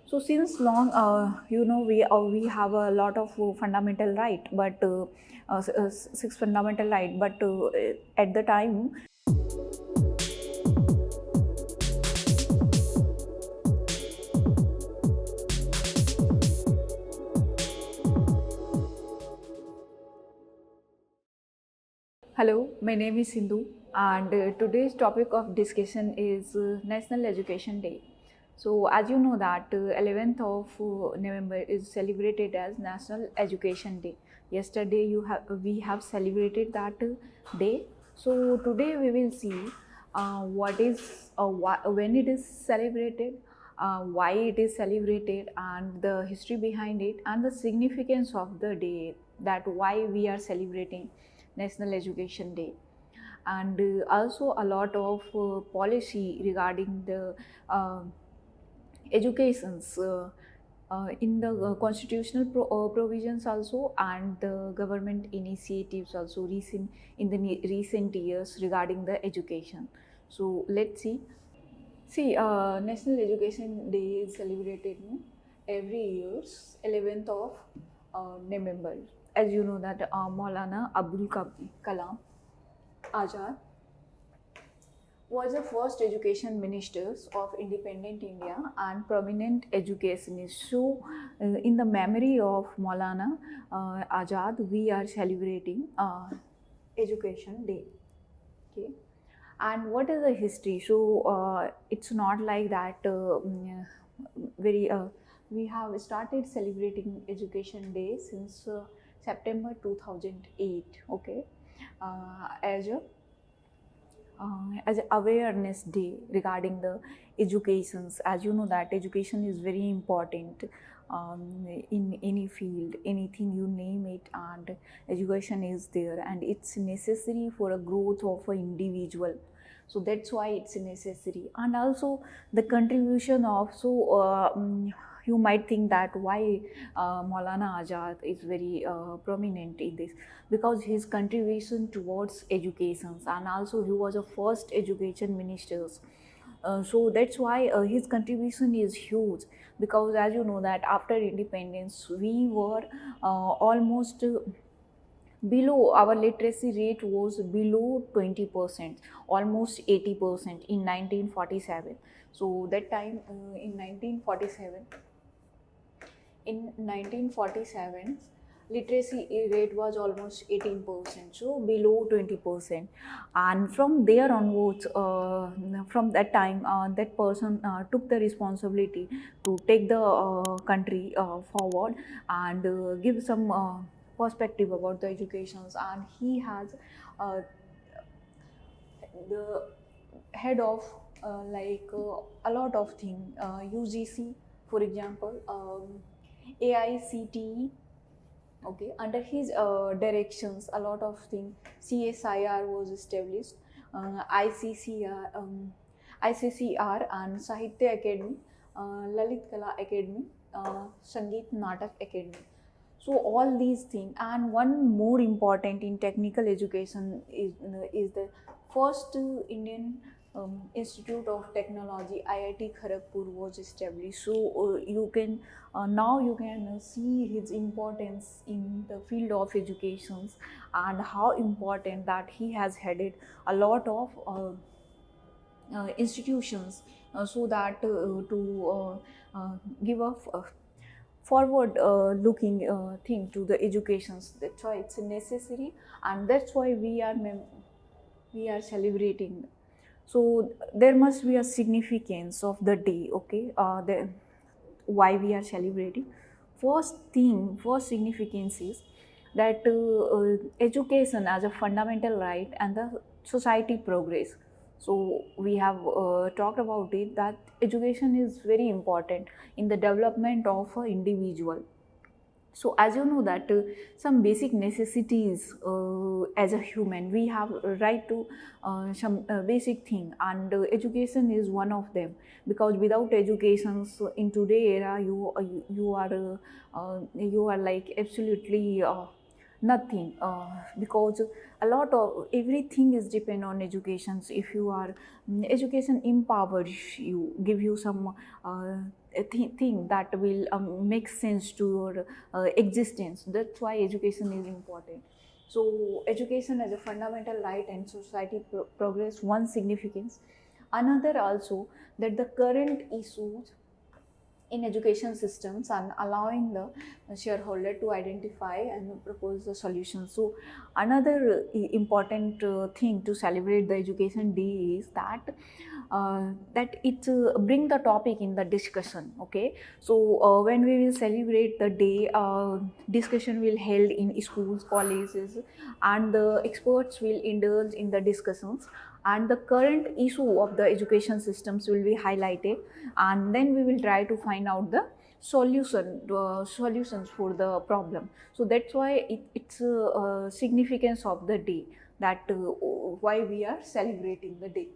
So since long, we have a lot of fundamental right, but six fundamental right, but at the time. Hello, my name is Sindhu, and today's topic of discussion is National Education Day. So, as you know that 11th of November is celebrated as National Education Day. Yesterday, we have celebrated that day. So today we will see when it is celebrated, why it is celebrated, and the history behind it, and the significance of the day. That why we are celebrating National Education Day, and also a lot of policy regarding the educations in the constitutional provisions also, and the government initiatives also recent in the recent years regarding the education. So let's see. National Education Day is celebrated every year's 11th of November. As you know that Maulana Abul Kalam Azad was the first education ministers of independent India and prominent educationist. So, in the memory of Maulana Azad, we are celebrating Education Day. Okay, and what is the history? So, it's not like that. Very. We have started celebrating Education Day since September 2008. Okay, as a as an awareness day regarding the educations. As you know that education is very important in any field, anything you name it, and education is there, and it's necessary for a growth of an individual. So that's why it's necessary. And also the contribution of, you might think that why Maulana Azad is very prominent in this, because his contribution towards education, and also he was a first education minister. So that's why his contribution is huge, because as you know that after independence we were almost below, our literacy rate was below 20%, almost 80% in 1947. So that time in 1947 literacy rate was almost 18%, so below 20%. And from there onwards, from that time, that person took the responsibility to take the country forward, and give some perspective about the educations. And he has the head of a lot of things, UGC, for example, AICTE. Okay, under his directions a lot of things, CSIR was established, ICCR, ICCR and Sahitya Academy, Lalit Kala Academy, Sangeet Natak Academy. So all these things. And one more important in technical education is the first Indian Institute of Technology, IIT Kharagpur, was established. So you can now you can see his importance in the field of education, and how important that he has headed a lot of institutions, so that to give a forward looking thing to the educations. That's why it's necessary, and that's why we are celebrating. So there must be a significance of the day. Okay, why we are celebrating. First significance is that education as a fundamental right and the society progress. So we have talked about it, that education is very important in the development of an individual. So as you know that some basic necessities, as a human we have a right to some basic thing, and education is one of them. Because without education, so in today era, you are like absolutely nothing, because a lot of everything is depend on education. So if you are education empowers you, give you some thing that will make sense to your existence. That's why education is important. So education as a fundamental right and society progress, one significance. Another also, that the current issues in education systems and allowing the shareholder to identify and propose the solution. So another important thing to celebrate the education day is that it bring the topic in the discussion. Okay, so when we will celebrate the day, discussion will held in schools, colleges, and the experts will indulge in the discussions, and the current issue of the education systems will be highlighted, and then we will try to find out the solutions for the problem. So that's why it's a significance of the day, that why we are celebrating the day.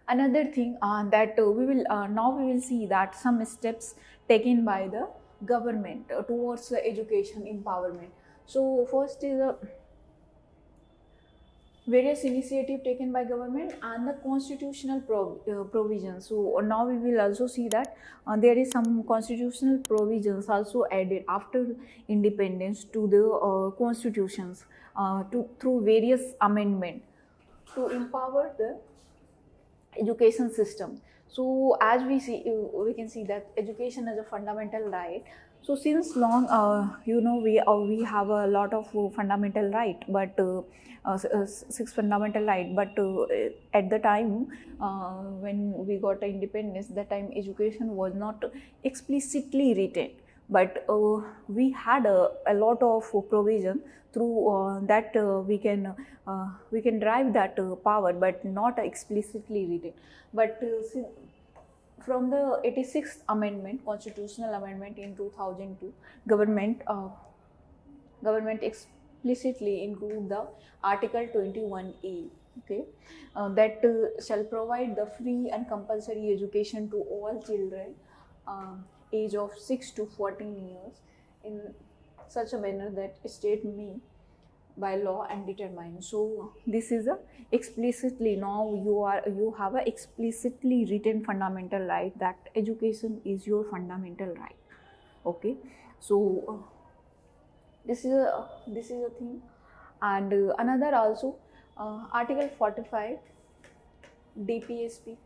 Another thing that we will now we will see that some steps taken by the government towards the education empowerment. So first is a various initiative taken by government and the constitutional provisions. So now we will also see that there is some constitutional provisions also added after independence to the constitutions, through various amendment to empower the education system. So as we see, we can see that education is a fundamental right. So since long, we have a lot of fundamental right, but six fundamental right. But at the time when we got independence, that time education was not explicitly written, but we had a lot of provision through that we can drive that power, but not explicitly written. But from the 86th amendment, constitutional amendment in 2002, government explicitly include the article 21A, okay, that shall provide the free and compulsory education to all children age of 6 to 14 years in such a manner that state may by law and determine. So this is a explicitly, now you have a explicitly written fundamental right, that education is your fundamental right. Okay, so this is a thing. And another also, article 45 DPSP.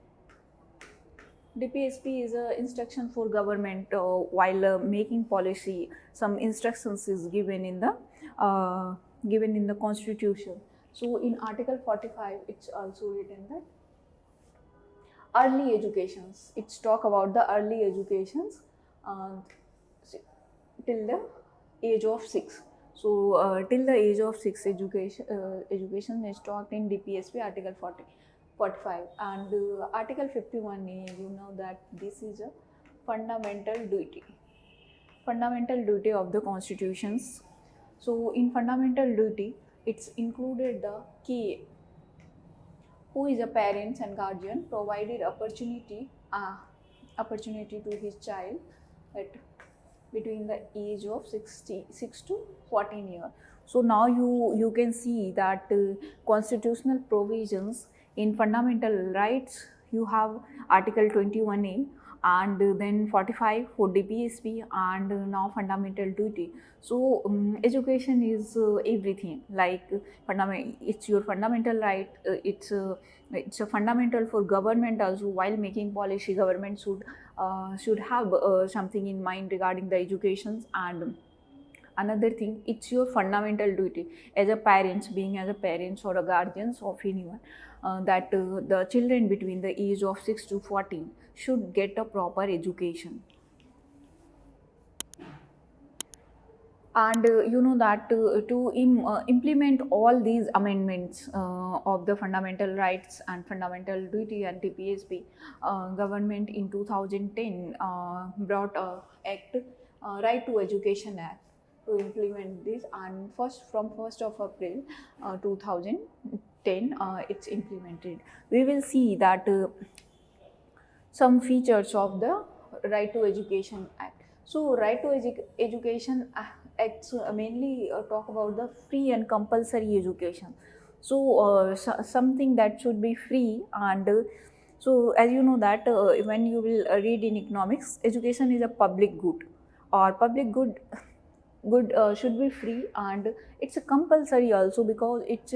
DPSP is a instruction for government while making policy. Some instructions is given in the constitution. So in article 45, it's also written that early educations. It's talk about the early educations uh, till the age of 6. So till the age of 6, education is taught in DPSP article 45. And article 51A, you know that this is a fundamental duty of the constitutions. So in fundamental duty, it's included the key, who is a parents and guardian, provided opportunity to his child at between the age of 6 to 14 years. So now you can see that constitutional provisions in fundamental rights, you have article 21A, and then 45 for DPSP, and now fundamental duty. So education is everything, like it's your fundamental right. It's a fundamental for government also. While making policy, government should have something in mind regarding the educations. And another thing, it's your fundamental duty as a parents, being as a parents or a guardians of anyone, that the children between the age of 6 to 14 should get a proper education. And you know that to implement all these amendments of the fundamental rights and fundamental duty and TPSP, government in 2010 brought a act, Right to Education Act, to implement this. And from 1st of April 2010 it's implemented. We will see that some features of the Right to Education Act. So Right to Education Acts mainly talk about the free and compulsory education. So something that should be free, and So as you know that when you will read in economics, education is a public good, or public good should be free, and it's a compulsory also, because it's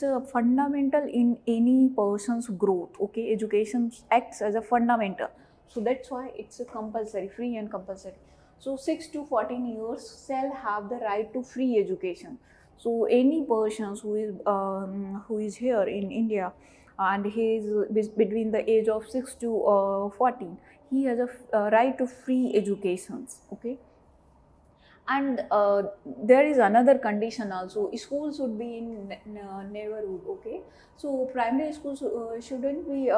a fundamental in any person's growth. Okay, education acts as a fundamental, so that's why it's a compulsory, free and compulsory. So 6 to 14 years shall have the right to free education. So any person who is here in India, and he is between the age of 6 to 14, he has a right to free educations. Okay, and there is another condition also, schools should be in neighborhood. Okay, so primary schools shouldn't be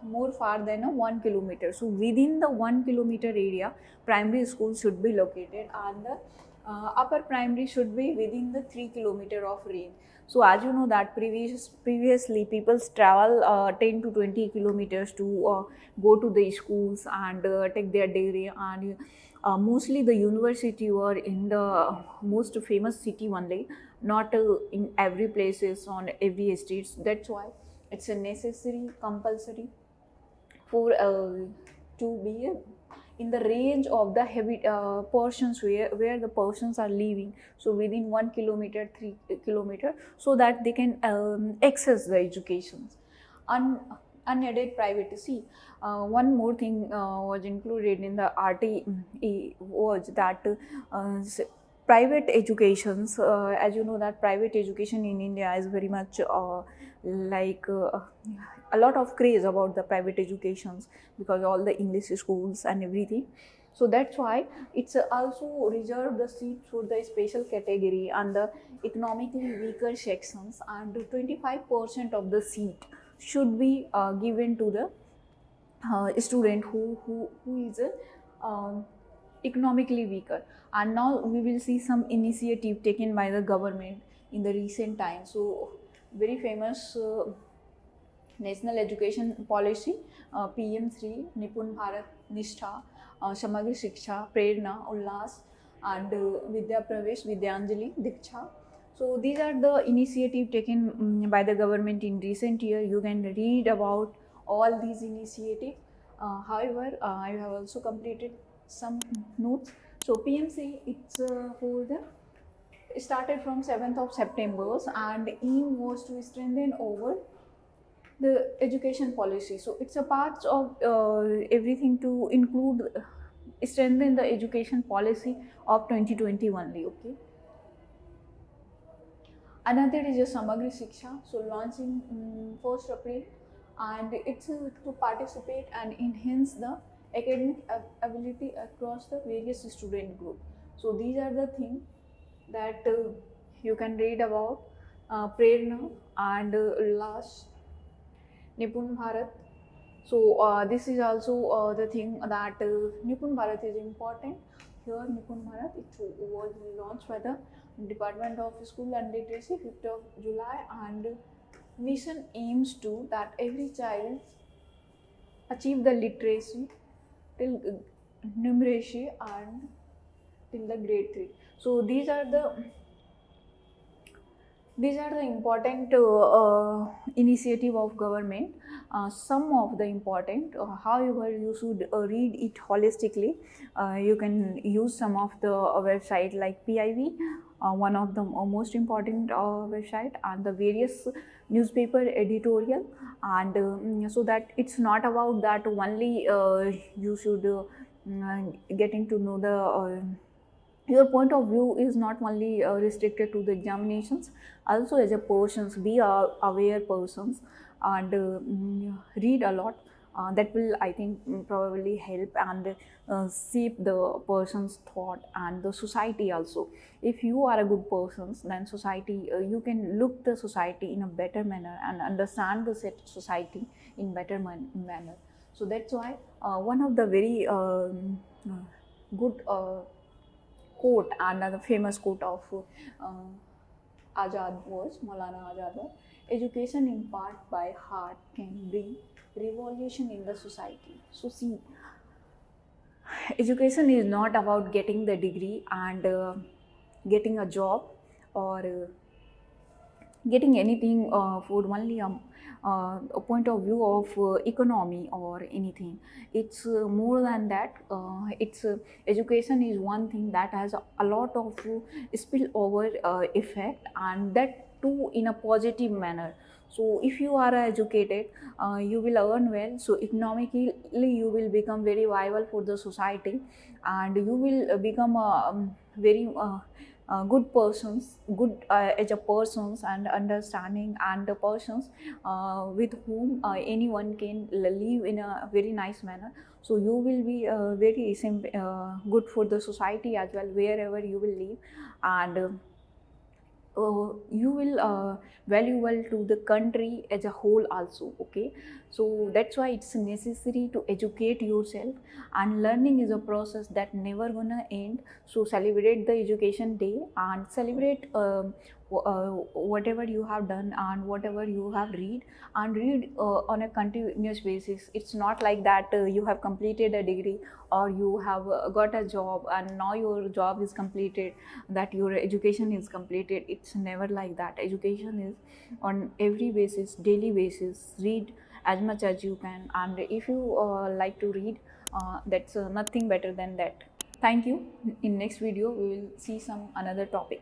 more far than a 1 kilometer. So within the 1 kilometer area, primary schools should be located, and the upper primary should be within the 3 kilometer of range. So as you know that previously people travel 10 to 20 kilometers to go to the schools and take their degree, and mostly the university were in the most famous city only, not in every places on every streets. That's why it's a necessary, compulsory for to be in the range of the heavy portions where the persons are living, so within 1 kilometer, 3 kilometer, so that they can access the education. Unaided private. See, one more thing was included in the RTE was that private educations, as you know that private education in India is very much like a lot of craze about the private educations, because all the English schools and everything. So that's why it's also reserved the seat for the special category and the economically weaker sections, and 25% of the seat should be given to the student who is economically weaker. And now we will see some initiative taken by the government in the recent times. So very famous national education policy, PM3, Nipun Bharat, Nishtha, Samagri Shiksha, Prerna, Ullas, and Vidya Pravesh, Vidyanjali, Diksha. So these are the initiative taken by the government in recent year. You can read about all these initiatives. However, I have also completed some notes. So PMC, it's for the started from 7th of September, and aim was to strengthen over the education policy. So it's a part of everything to include strengthen the education policy of 2020 only. Okay, another is a Samagri Shiksha, so launching 1st April, and it's to participate and enhance the academic ability across the various student group. So these are the things that you can read about Prerna and last Nipun Bharat. So this is also the thing that Nipun Bharat is important. Here Nipun Bharat, it was launched by the Department of School and Literacy 5th of July, and mission aims to that every child achieve the literacy till numeracy and till the grade 3. So these are the important initiative of government. Some of the important, however, you should read it holistically. You can use some of the website like PIV, one of the most important website, and the various newspaper editorial, and so that it's not about that only you should getting to know the your point of view is not only restricted to the examinations, also as a persons, be aware persons, and read a lot. That will, I think, probably help and shape the person's thought and the society also. If you are a good person, then society, you can look the society in a better manner and understand the society in better manner. So that's why one of the very good quote, and the famous quote of Azad was Maulana Abul, education imparted by heart can bring revolution in the society. So see, education is not about getting the degree and getting a job, or getting anything for only a point of view of economy or anything. It's more than that. It's Education is one thing that has a lot of spillover effect, and that too in a positive manner. So if you are educated, you will earn well, so economically you will become very viable for the society, and you will become a very good persons, good as a persons, and understanding, and the persons with whom anyone can live in a very nice manner. So you will be very good for the society as well, wherever you will live. And you will valuable to the country as a whole also. Okay, so that's why it's necessary to educate yourself, and learning is a process that never gonna end. So celebrate the education day, and celebrate whatever you have done and whatever you have read, and read on a continuous basis. It's not like that you have completed a degree, or you have got a job and now your job is completed, that your education is completed. It's never like that. Education is on every basis, daily basis. Read as much as you can, and if you like to read, that's nothing better than that. Thank you. In next video we will see some another topic.